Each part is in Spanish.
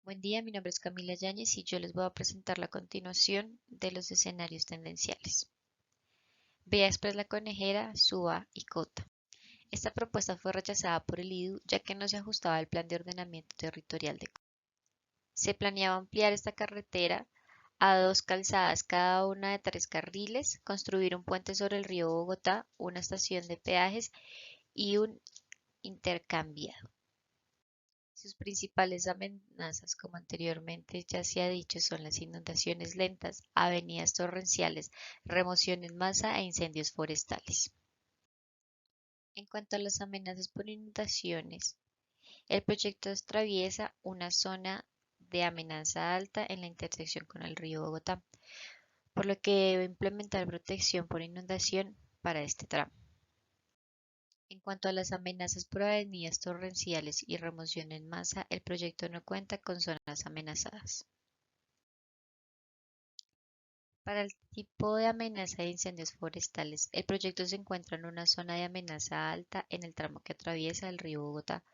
Buen día, mi nombre es Camila Yáñez y yo les voy a presentar la continuación de los escenarios tendenciales. Vía Express La Conejera, Suba y Cota. Esta propuesta fue rechazada por el IDU ya que no se ajustaba al plan de ordenamiento territorial de Cota. Se planeaba ampliar esta carretera a dos calzadas, cada una de 3 carriles, construir un puente sobre el río Bogotá, una estación de peajes y un intercambiado. Sus principales amenazas, como anteriormente ya se ha dicho, son las inundaciones lentas, avenidas torrenciales, remoción en masa e incendios forestales. En cuanto a las amenazas por inundaciones, el proyecto atraviesa una zona de amenaza alta en la intersección con el río Bogotá, por lo que debe implementar protección por inundación para este tramo. En cuanto a las amenazas por avenidas torrenciales y remoción en masa, el proyecto no cuenta con zonas amenazadas. Para el tipo de amenaza de incendios forestales, el proyecto se encuentra en una zona de amenaza alta en el tramo que atraviesa el río Bogotá,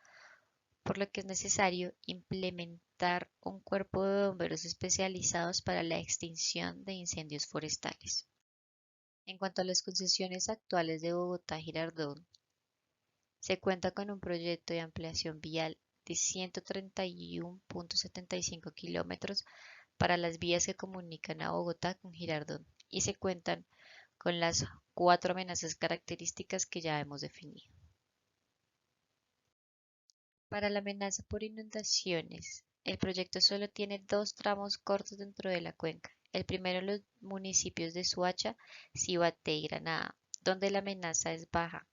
por lo que es necesario implementar un cuerpo de bomberos especializados para la extinción de incendios forestales. En cuanto a las concesiones actuales de Bogotá-Girardot, se cuenta con un proyecto de ampliación vial de 131.75 kilómetros para las vías que comunican a Bogotá con Girardot y se cuentan con las 4 amenazas características que ya hemos definido. Para la amenaza por inundaciones, el proyecto solo tiene 2 tramos cortos dentro de la cuenca. El primero en los municipios de Suacha, Cibaté y Granada, donde la amenaza es baja,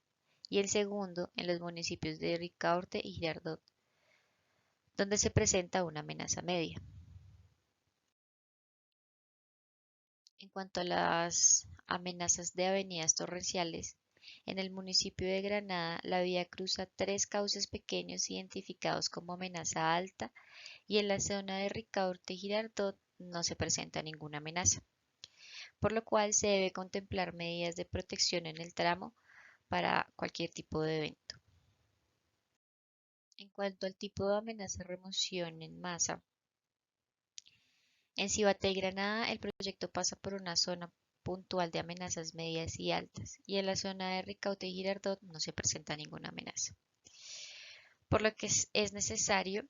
y el segundo en los municipios de Ricaurte y Girardot, donde se presenta una amenaza media. En cuanto a las amenazas de avenidas torrenciales, en el municipio de Granada la vía cruza 3 cauces pequeños identificados como amenaza alta y en la zona de Ricaurte y Girardot no se presenta ninguna amenaza, por lo cual se debe contemplar medidas de protección en el tramo para cualquier tipo de evento. En cuanto al tipo de amenaza de remoción en masa, en Cibaté y Granada el proyecto pasa por una zona puntual de amenazas medias y altas, y en la zona de Ricaurte y Girardot no se presenta ninguna amenaza, por lo que es necesario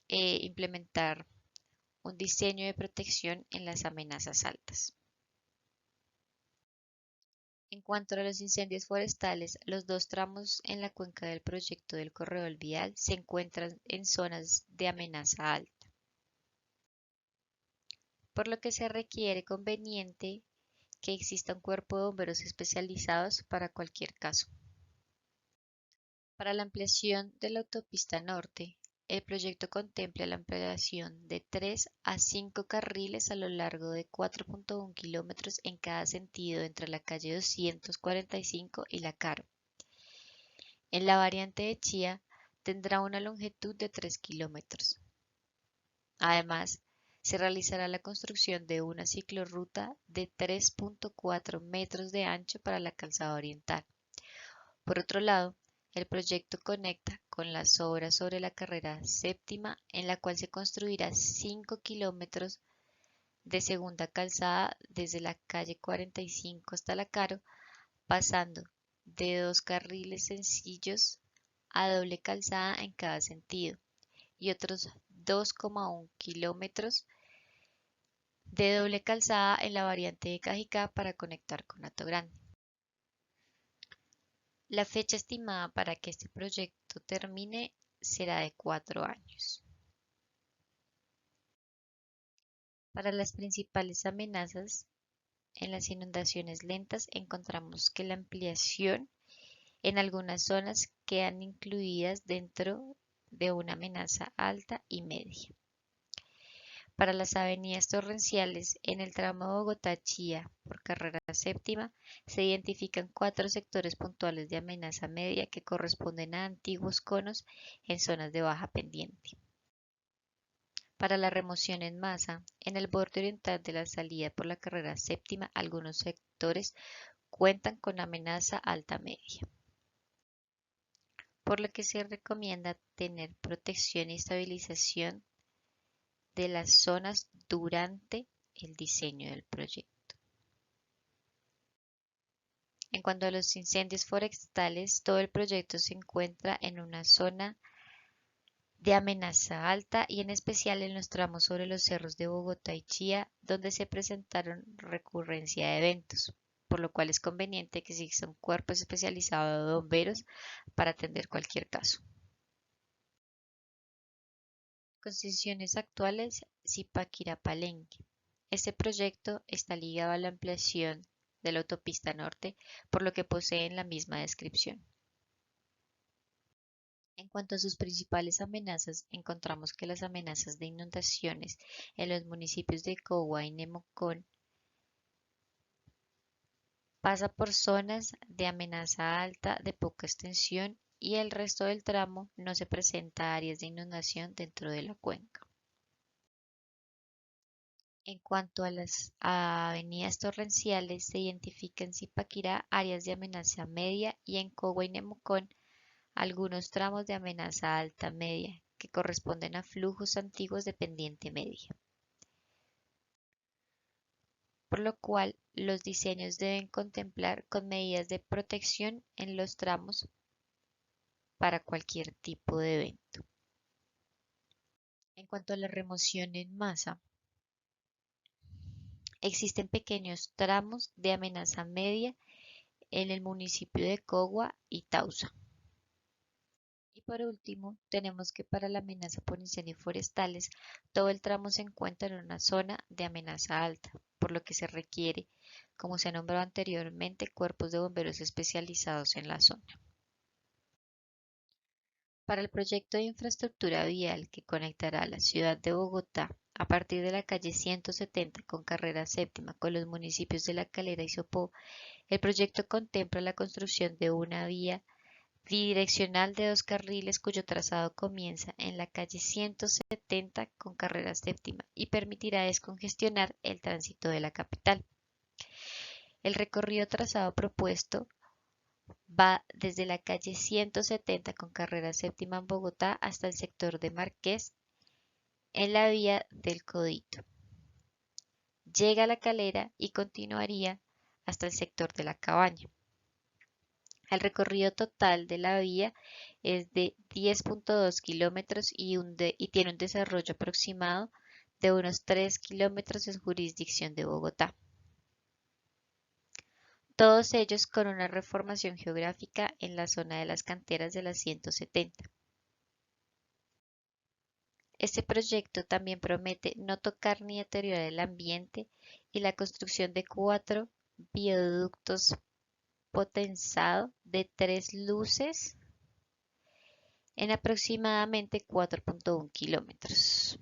implementar un diseño de protección en las amenazas altas. En cuanto a los incendios forestales, los 2 tramos en la cuenca del proyecto del corredor vial se encuentran en zonas de amenaza alta, por lo que se requiere conveniente que exista un cuerpo de bomberos especializados para cualquier caso. Para la ampliación de la autopista norte, el proyecto contempla la ampliación de 3 a 5 carriles a lo largo de 4.1 kilómetros en cada sentido entre la calle 245 y la Caro. En la variante de Chía tendrá una longitud de 3 kilómetros. Además, se realizará la construcción de una ciclorruta de 3.4 metros de ancho para la calzada oriental. Por otro lado, el proyecto conecta con las obras sobre la carrera séptima, en la cual se construirá 5 kilómetros de segunda calzada desde la calle 45 hasta la Caro, pasando de 2 carriles sencillos a doble calzada en cada sentido, y otros 2,1 kilómetros de doble calzada en la variante de Cajicá para conectar con Grande. La fecha estimada para que este proyecto termine será de 4 años. Para las principales amenazas en las inundaciones lentas encontramos que la ampliación en algunas zonas quedan incluidas dentro de una amenaza alta y media. Para las avenidas torrenciales, en el tramo Bogotá-Chía por carrera séptima, se identifican 4 sectores puntuales de amenaza media que corresponden a antiguos conos en zonas de baja pendiente. Para la remoción en masa, en el borde oriental de la salida por la carrera séptima, algunos sectores cuentan con amenaza alta media, por lo que se recomienda tener protección y estabilización de las zonas durante el diseño del proyecto. En cuanto a los incendios forestales, todo el proyecto se encuentra en una zona de amenaza alta y en especial en los tramos sobre los cerros de Bogotá y Chía, donde se presentaron recurrencia de eventos, por lo cual es conveniente que exista un cuerpo especializado de bomberos para atender cualquier caso. Condiciones actuales, Zipaquirá-Palenque. Este proyecto está ligado a la ampliación de la autopista norte, por lo que poseen la misma descripción. En cuanto a sus principales amenazas, encontramos que las amenazas de inundaciones en los municipios de Cogua y Nemocón pasa por zonas de amenaza alta de poca extensión y el resto del tramo no se presenta áreas de inundación dentro de la cuenca. En cuanto a las avenidas torrenciales, se identifican en Zipaquirá áreas de amenaza media y en Cogua y Nemocón algunos tramos de amenaza alta media, que corresponden a flujos antiguos de pendiente media. Por lo cual, los diseños deben contemplar con medidas de protección en los tramos para cualquier tipo de evento. En cuanto a la remoción en masa, existen pequeños tramos de amenaza media en el municipio de Cogua y Tausa. Y por último, tenemos que para la amenaza por incendios forestales, todo el tramo se encuentra en una zona de amenaza alta, por lo que se requiere, como se ha nombrado anteriormente, cuerpos de bomberos especializados en la zona. Para el proyecto de infraestructura vial que conectará la ciudad de Bogotá a partir de la calle 170 con carrera séptima con los municipios de La Calera y Sopó, el proyecto contempla la construcción de una vía bidireccional de 2 carriles cuyo trazado comienza en la calle 170 con carrera séptima y permitirá descongestionar el tránsito de la capital. El recorrido trazado propuesto va desde la calle 170 con carrera séptima en Bogotá hasta el sector de Marqués en la vía del Codito. Llega a La Calera y continuaría hasta el sector de La Cabaña. El recorrido total de la vía es de 10.2 kilómetros y tiene un desarrollo aproximado de unos 3 kilómetros en jurisdicción de Bogotá. Todos ellos con una reformación geográfica en la zona de las canteras de la 170. Este proyecto también promete no tocar ni deteriorar el ambiente y la construcción de 4 viaductos potenzado de 3 luces en aproximadamente 4.1 kilómetros.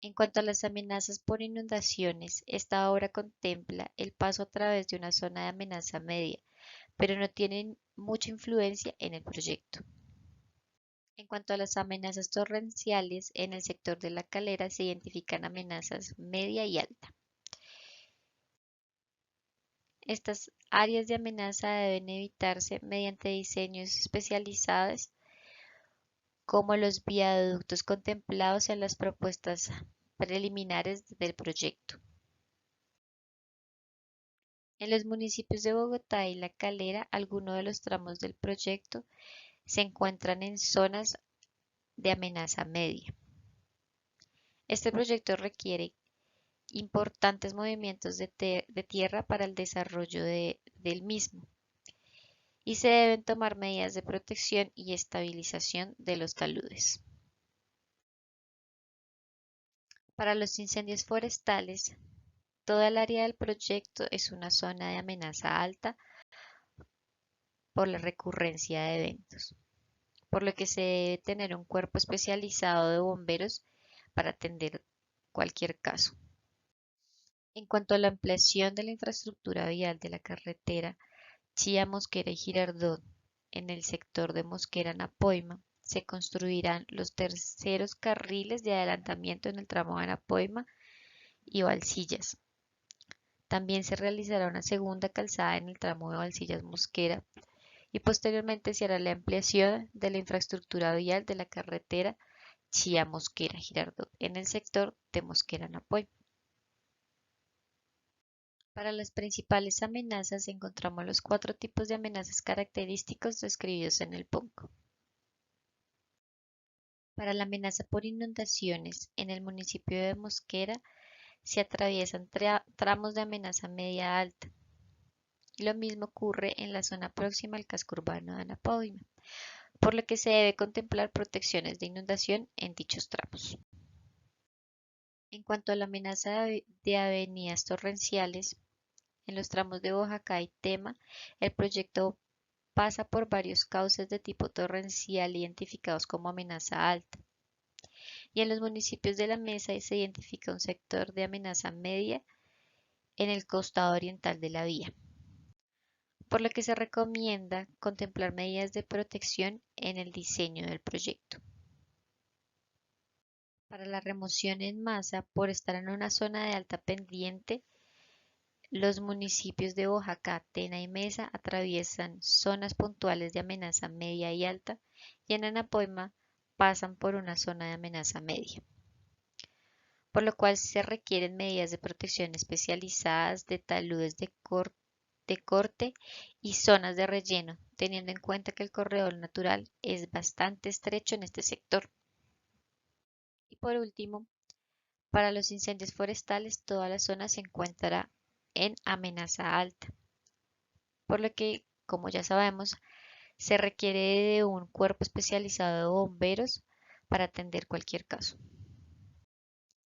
En cuanto a las amenazas por inundaciones, esta obra contempla el paso a través de una zona de amenaza media, pero no tienen mucha influencia en el proyecto. En cuanto a las amenazas torrenciales, en el sector de La Calera se identifican amenazas media y alta. Estas áreas de amenaza deben evitarse mediante diseños especializados como los viaductos contemplados en las propuestas preliminares del proyecto. En los municipios de Bogotá y La Calera, algunos de los tramos del proyecto se encuentran en zonas de amenaza media. Este proyecto requiere importantes movimientos de tierra para el desarrollo del mismo y se deben tomar medidas de protección y estabilización de los taludes. Para los incendios forestales, toda el área del proyecto es una zona de amenaza alta por la recurrencia de eventos, por lo que se debe tener un cuerpo especializado de bomberos para atender cualquier caso. En cuanto a la ampliación de la infraestructura vial de la carretera Chía, Mosquera y Girardot, en el sector de Mosquera-Napoima, se construirán los terceros carriles de adelantamiento en el tramo de Napoima y Balsillas. También se realizará una segunda calzada en el tramo de Balsillas-Mosquera y posteriormente se hará la ampliación de la infraestructura vial de la carretera Chía Mosquera Girardot en el sector de Mosquera Napoy. Para las principales amenazas encontramos los 4 tipos de amenazas característicos descritos en el punto. Para la amenaza por inundaciones en el municipio de Mosquera se atraviesan tramos de amenaza media alta. Lo mismo ocurre en la zona próxima al casco urbano de Anapoima, por lo que se debe contemplar protecciones de inundación en dichos tramos. En cuanto a la amenaza de avenidas torrenciales, en los tramos de Boyacá y Tema, el proyecto pasa por varios cauces de tipo torrencial identificados como amenaza alta. Y en los municipios de la Mesa se identifica un sector de amenaza media en el costado oriental de la vía, por lo que se recomienda contemplar medidas de protección en el diseño del proyecto. Para la remoción en masa, por estar en una zona de alta pendiente, los municipios de Boyacá, Tena y Mesa atraviesan zonas puntuales de amenaza media y alta, y en Anapoima pasan por una zona de amenaza media, por lo cual se requieren medidas de protección especializadas de taludes de corte y zonas de relleno, teniendo en cuenta que el corredor natural es bastante estrecho en este sector. Y por último, para los incendios forestales, toda la zona se encuentra en amenaza alta, por lo que, como ya sabemos, se requiere de un cuerpo especializado de bomberos para atender cualquier caso.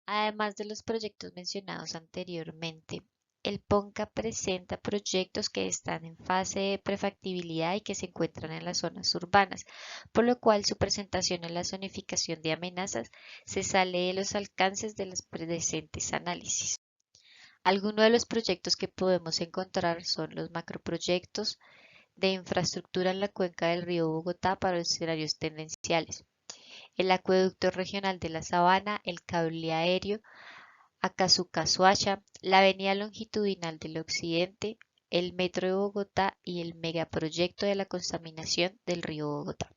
Además de los proyectos mencionados anteriormente, el PONCA presenta proyectos que están en fase de prefactibilidad y que se encuentran en las zonas urbanas, por lo cual su presentación en la zonificación de amenazas se sale de los alcances de los presentes análisis. Algunos de los proyectos que podemos encontrar son los macroproyectos de infraestructura en la cuenca del río Bogotá para los escenarios tendenciales, el acueducto regional de la Sabana, el cable aéreo Acazú-Casuacha, la avenida longitudinal del occidente, el metro de Bogotá y el megaproyecto de la contaminación del río Bogotá.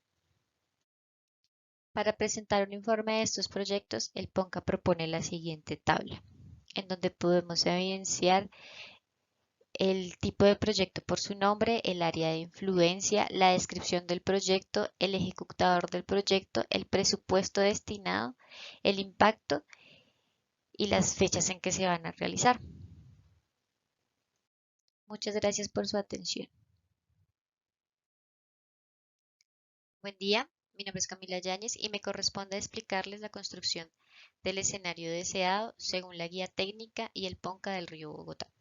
Para presentar un informe de estos proyectos, el PONCA propone la siguiente tabla, en donde podemos evidenciar el tipo de proyecto por su nombre, el área de influencia, la descripción del proyecto, el ejecutador del proyecto, el presupuesto destinado, el impacto y las fechas en que se van a realizar. Muchas gracias por su atención. Buen día, mi nombre es Camila Yáñez y me corresponde explicarles la construcción del escenario deseado según la guía técnica y el PONCA del río Bogotá.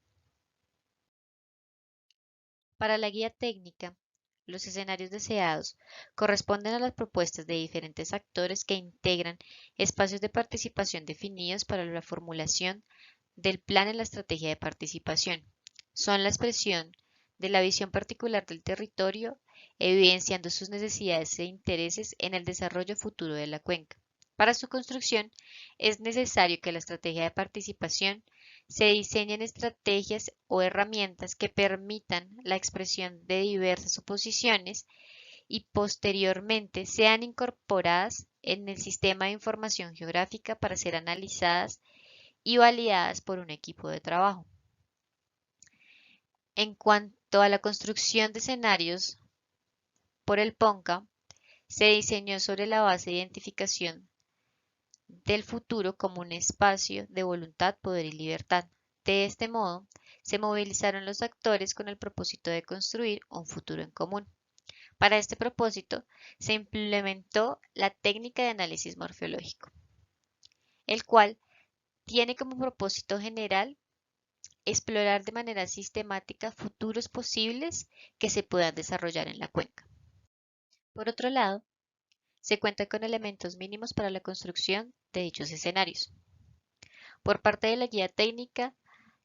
Para la guía técnica, los escenarios deseados corresponden a las propuestas de diferentes actores que integran espacios de participación definidos para la formulación del plan en la estrategia de participación. Son la expresión de la visión particular del territorio, evidenciando sus necesidades e intereses en el desarrollo futuro de la cuenca. Para su construcción, es necesario que la estrategia de participación se diseñen estrategias o herramientas que permitan la expresión de diversas oposiciones y posteriormente sean incorporadas en el sistema de información geográfica para ser analizadas y validadas por un equipo de trabajo. En cuanto a la construcción de escenarios por el PONCA, se diseñó sobre la base de identificación del futuro como un espacio de voluntad, poder y libertad. De este modo, se movilizaron los actores con el propósito de construir un futuro en común. Para este propósito, se implementó la técnica de análisis morfológico, el cual tiene como propósito general explorar de manera sistemática futuros posibles que se puedan desarrollar en la cuenca. Por otro lado, se cuenta con elementos mínimos para la construcción de dichos escenarios. Por parte de la guía técnica,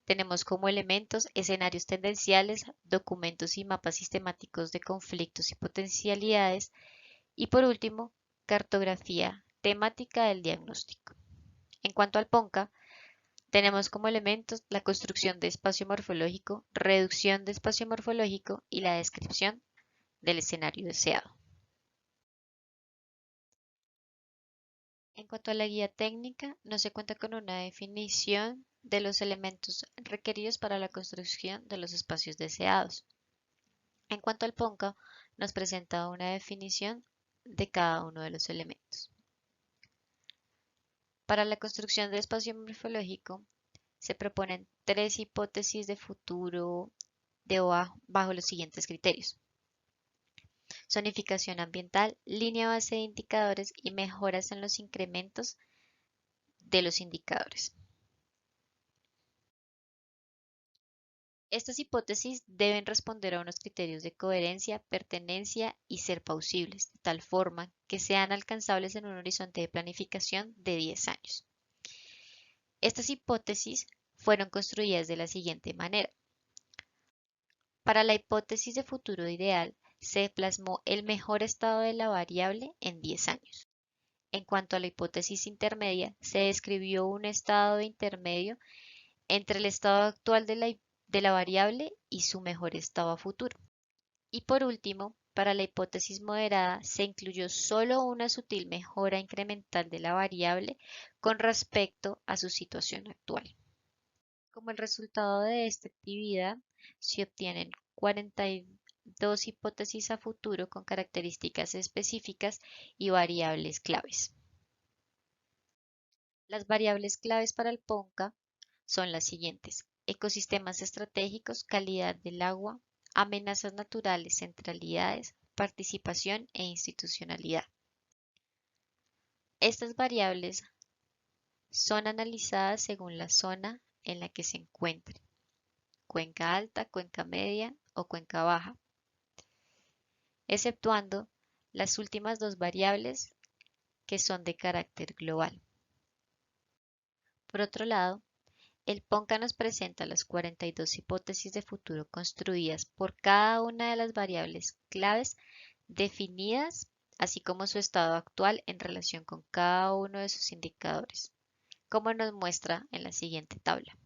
tenemos como elementos escenarios tendenciales, documentos y mapas sistemáticos de conflictos y potencialidades y por último, cartografía temática del diagnóstico. En cuanto al PONCA, tenemos como elementos la construcción de espacio morfológico, reducción de espacio morfológico y la descripción del escenario deseado. En cuanto a la guía técnica, no se cuenta con una definición de los elementos requeridos para la construcción de los espacios deseados. En cuanto al PONCA, nos presenta una definición de cada uno de los elementos. Para la construcción del espacio morfológico, se proponen tres hipótesis de futuro bajo los siguientes criterios: zonificación ambiental, línea base de indicadores y mejoras en los incrementos de los indicadores. Estas hipótesis deben responder a unos criterios de coherencia, pertenencia y ser plausibles, de tal forma que sean alcanzables en un horizonte de planificación de 10 años. Estas hipótesis fueron construidas de la siguiente manera. Para la hipótesis de futuro ideal, se plasmó el mejor estado de la variable en 10 años. En cuanto a la hipótesis intermedia, se describió un estado intermedio entre el estado actual de la variable y su mejor estado a futuro. Y por último, para la hipótesis moderada, se incluyó solo una sutil mejora incremental de la variable con respecto a su situación actual. Como el resultado de esta actividad, se obtienen 42 hipótesis a futuro con características específicas y variables claves. Las variables claves para el PONCA son las siguientes: ecosistemas estratégicos, calidad del agua, amenazas naturales, centralidades, participación e institucionalidad. Estas variables son analizadas según la zona en la que se encuentren: cuenca alta, cuenca media o cuenca baja, exceptuando las últimas dos variables que son de carácter global. Por otro lado, el PONCA nos presenta las 42 hipótesis de futuro construidas por cada una de las variables claves definidas, así como su estado actual en relación con cada uno de sus indicadores, como nos muestra en la siguiente tabla.